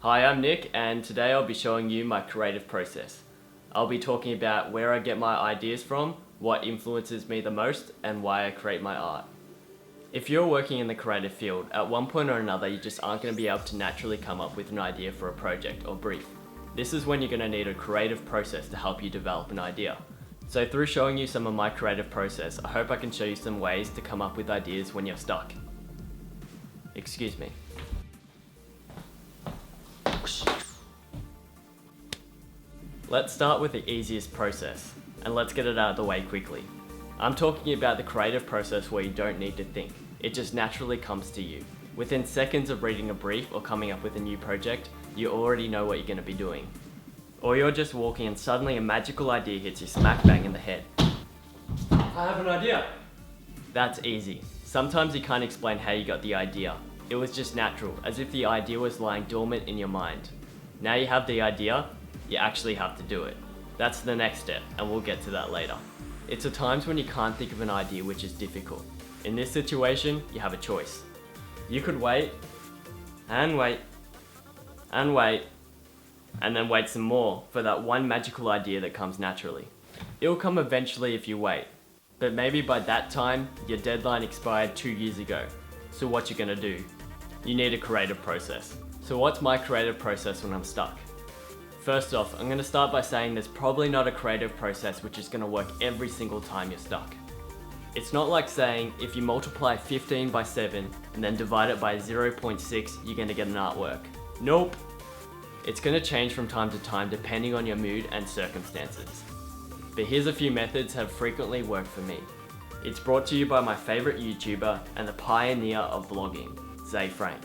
Hi, I'm Nick, and today I'll be showing you my creative process. I'll be talking about where I get my ideas from, what influences me the most, and why I create my art. If you're working in the creative field, at one point or another you just aren't going to be able to naturally come up with an idea for a project or brief. This is when you're going to need a creative process to help you develop an idea. So through showing you some of my creative process, I hope I can show you some ways to come up with ideas when you're stuck. Excuse me. Let's start with the easiest process, and let's get it out of the way quickly. I'm talking about the creative process where you don't need to think. It just naturally comes to you. Within seconds of reading a brief or coming up with a new project, you already know what you're going to be doing. Or you're just walking and suddenly a magical idea hits you smack bang in the head. I have an idea! That's easy. Sometimes you can't explain how you got the idea. It was just natural, as if the idea was lying dormant in your mind. Now you have the idea, you actually have to do it. That's the next step, and we'll get to that later. It's at times when you can't think of an idea which is difficult. In this situation, you have a choice. You could wait, and wait, and wait, and then wait some more for that one magical idea that comes naturally. It'll come eventually if you wait, but maybe by that time, your deadline expired 2 years ago. So what you gonna do? You need a creative process. So what's my creative process when I'm stuck? First off, I'm going to start by saying there's probably not a creative process which is going to work every single time you're stuck. It's not like saying if you multiply 15 by 7 and then divide it by 0.6, you're going to get an artwork. Nope. It's going to change from time to time depending on your mood and circumstances. But here's a few methods that have frequently worked for me. It's brought to you by my favorite YouTuber and the pioneer of vlogging, ZeFrank.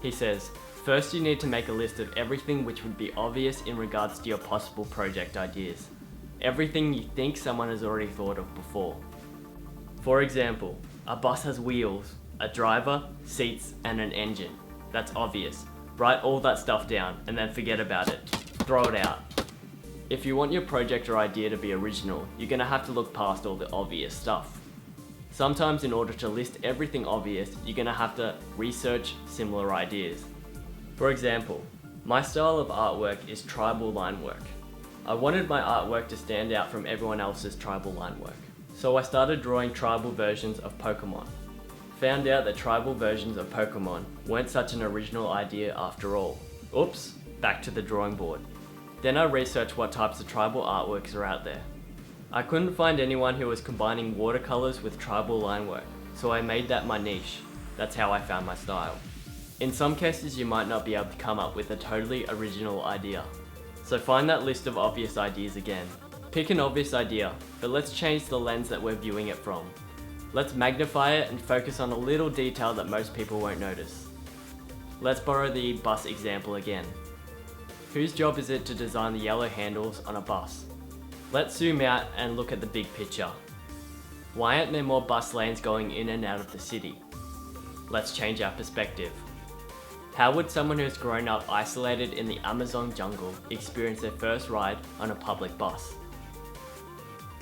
He says, first you need to make a list of everything which would be obvious in regards to your possible project ideas. Everything you think someone has already thought of before. For example, a bus has wheels, a driver, seats, and an engine. That's obvious. Write all that stuff down and then forget about it. Throw it out. If you want your project or idea to be original, you're going to have to look past all the obvious stuff. Sometimes in order to list everything obvious, you're going to have to research similar ideas. For example, my style of artwork is tribal line work. I wanted my artwork to stand out from everyone else's tribal line work. So I started drawing tribal versions of Pokemon. Found out that tribal versions of Pokemon weren't such an original idea after all. Oops, back to the drawing board. Then I researched what types of tribal artworks are out there. I couldn't find anyone who was combining watercolors with tribal line work, so I made that my niche. That's how I found my style. In some cases you might not be able to come up with a totally original idea. So find that list of obvious ideas again. Pick an obvious idea, but let's change the lens that we're viewing it from. Let's magnify it and focus on a little detail that most people won't notice. Let's borrow the bus example again. Whose job is it to design the yellow handles on a bus? Let's zoom out and look at the big picture. Why aren't there more bus lanes going in and out of the city? Let's change our perspective. How would someone who's grown up isolated in the Amazon jungle experience their first ride on a public bus?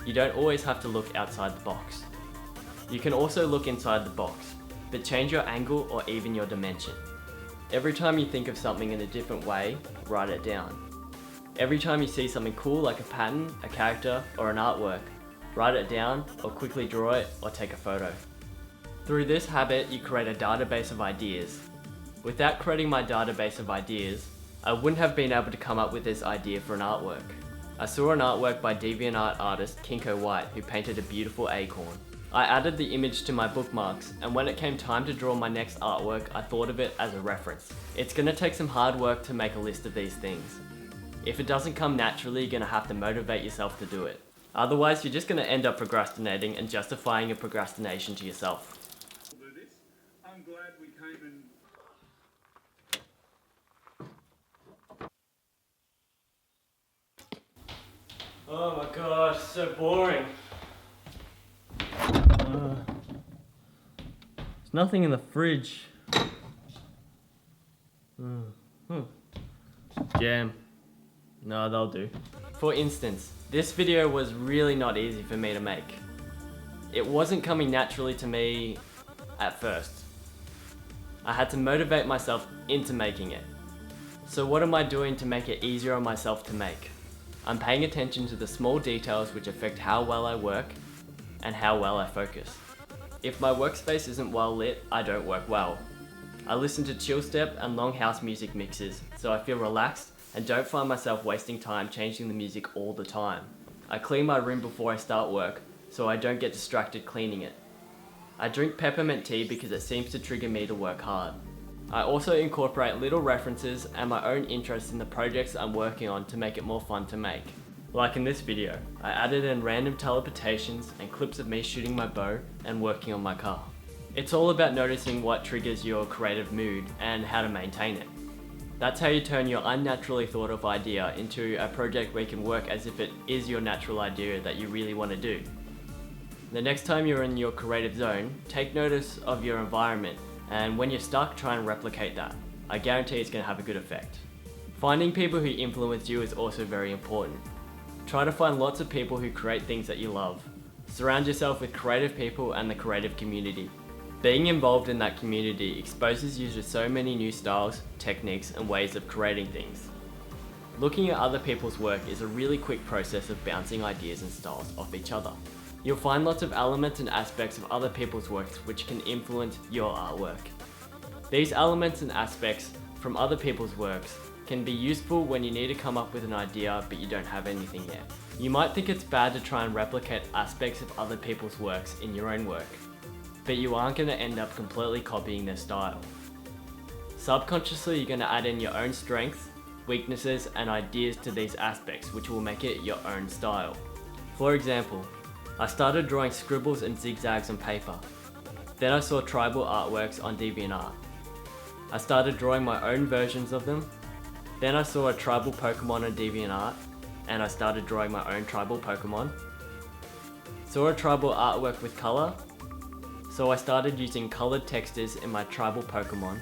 You don't always have to look outside the box. You can also look inside the box, but change your angle or even your dimension. Every time you think of something in a different way, write it down. Every time you see something cool like a pattern, a character, or an artwork, write it down or quickly draw it or take a photo. Through this habit, you create a database of ideas. Without creating my database of ideas, I wouldn't have been able to come up with this idea for an artwork. I saw an artwork by DeviantArt artist Kinko White who painted a beautiful acorn. I added the image to my bookmarks, and when it came time to draw my next artwork, I thought of it as a reference. It's going to take some hard work to make a list of these things. If it doesn't come naturally, you're going to have to motivate yourself to do it. Otherwise, you're just going to end up procrastinating and justifying your procrastination to yourself. I'm glad we came and Oh my gosh, so boring. There's nothing in the fridge. Jam. No, they'll do. For instance, this video was really not easy for me to make. It wasn't coming naturally to me at first. I had to motivate myself into making it. So what am I doing to make it easier on myself to make? I'm paying attention to the small details which affect how well I work and how well I focus. If my workspace isn't well lit, I don't work well. I listen to chill step and long house music mixes, so I feel relaxed and don't find myself wasting time changing the music all the time. I clean my room before I start work, so I don't get distracted cleaning it. I drink peppermint tea because it seems to trigger me to work hard. I also incorporate little references and my own interest in the projects I'm working on to make it more fun to make. Like in this video, I added in random teleportations and clips of me shooting my bow and working on my car. It's all about noticing what triggers your creative mood and how to maintain it. That's how you turn your unnaturally thought of idea into a project where you can work as if it is your natural idea that you really want to do. The next time you're in your creative zone, take notice of your environment, and when you're stuck, try and replicate that. I guarantee it's going to have a good effect. Finding people who influence you is also very important. Try to find lots of people who create things that you love. Surround yourself with creative people and the creative community. Being involved in that community exposes you to so many new styles, techniques, and ways of creating things. Looking at other people's work is a really quick process of bouncing ideas and styles off each other. You'll find lots of elements and aspects of other people's works which can influence your artwork. These elements and aspects from other people's works can be useful when you need to come up with an idea but you don't have anything yet. You might think it's bad to try and replicate aspects of other people's works in your own work, but you aren't going to end up completely copying their style. Subconsciously, you're going to add in your own strengths, weaknesses, and ideas to these aspects, which will make it your own style. For example, I started drawing scribbles and zigzags on paper. Then I saw tribal artworks on DeviantArt. I started drawing my own versions of them. Then I saw a tribal Pokemon on DeviantArt, and I started drawing my own tribal Pokemon. Saw a tribal artwork with color, so I started using colored textures in my tribal Pokemon.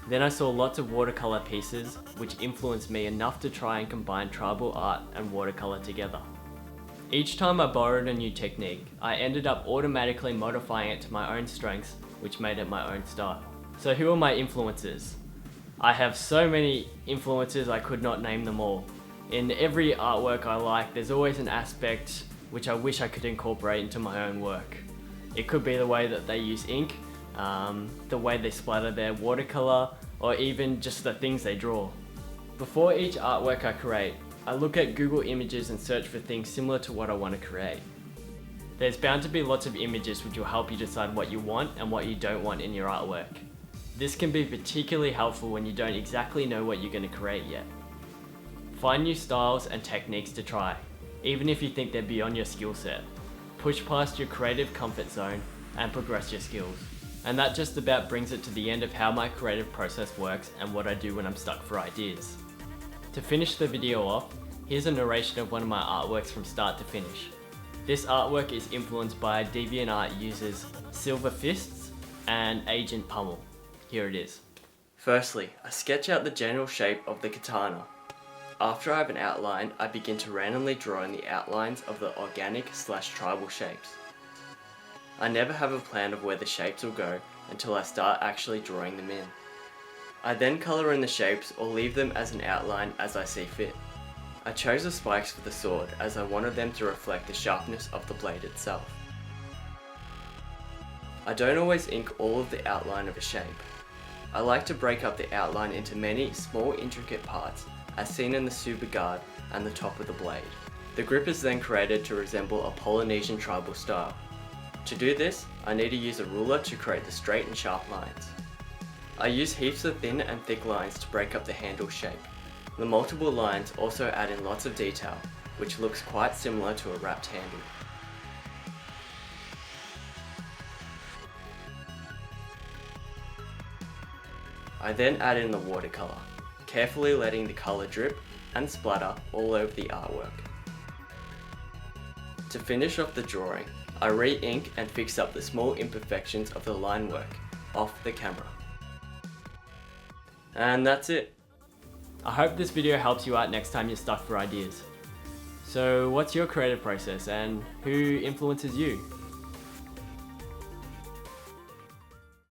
Then I saw lots of watercolor pieces, which influenced me enough to try and combine tribal art and watercolor together. Each time I borrowed a new technique, I ended up automatically modifying it to my own strengths, which made it my own style. So who are my influences? I have so many influences I could not name them all. In every artwork I like, there's always an aspect which I wish I could incorporate into my own work. It could be the way that they use ink, the way they splatter their watercolor, or even just the things they draw. Before each artwork I create, I look at Google Images and search for things similar to what I want to create. There's bound to be lots of images which will help you decide what you want and what you don't want in your artwork. This can be particularly helpful when you don't exactly know what you're going to create yet. Find new styles and techniques to try, even if you think they're beyond your skill set. Push past your creative comfort zone and progress your skills. And that just about brings it to the end of how my creative process works and what I do when I'm stuck for ideas. To finish the video off, here's a narration of one of my artworks from start to finish. This artwork is influenced by DeviantArt users Silver Fists and Agent Pummel. Here it is. Firstly, I sketch out the general shape of the katana. After I have an outline, I begin to randomly draw in the outlines of the organic/tribal shapes. I never have a plan of where the shapes will go until I start actually drawing them in. I then colour in the shapes or leave them as an outline as I see fit. I chose the spikes for the sword as I wanted them to reflect the sharpness of the blade itself. I don't always ink all of the outline of a shape. I like to break up the outline into many small intricate parts as seen in the super guard and the top of the blade. The grip is then created to resemble a Polynesian tribal style. To do this, I need to use a ruler to create the straight and sharp lines. I use heaps of thin and thick lines to break up the handle shape. The multiple lines also add in lots of detail, which looks quite similar to a wrapped handle. I then add in the watercolor, carefully letting the color drip and splatter all over the artwork. To finish off the drawing, I re-ink and fix up the small imperfections of the line work off the camera. And that's it. I hope this video helps you out next time you're stuck for ideas. So what's your creative process and who influences you?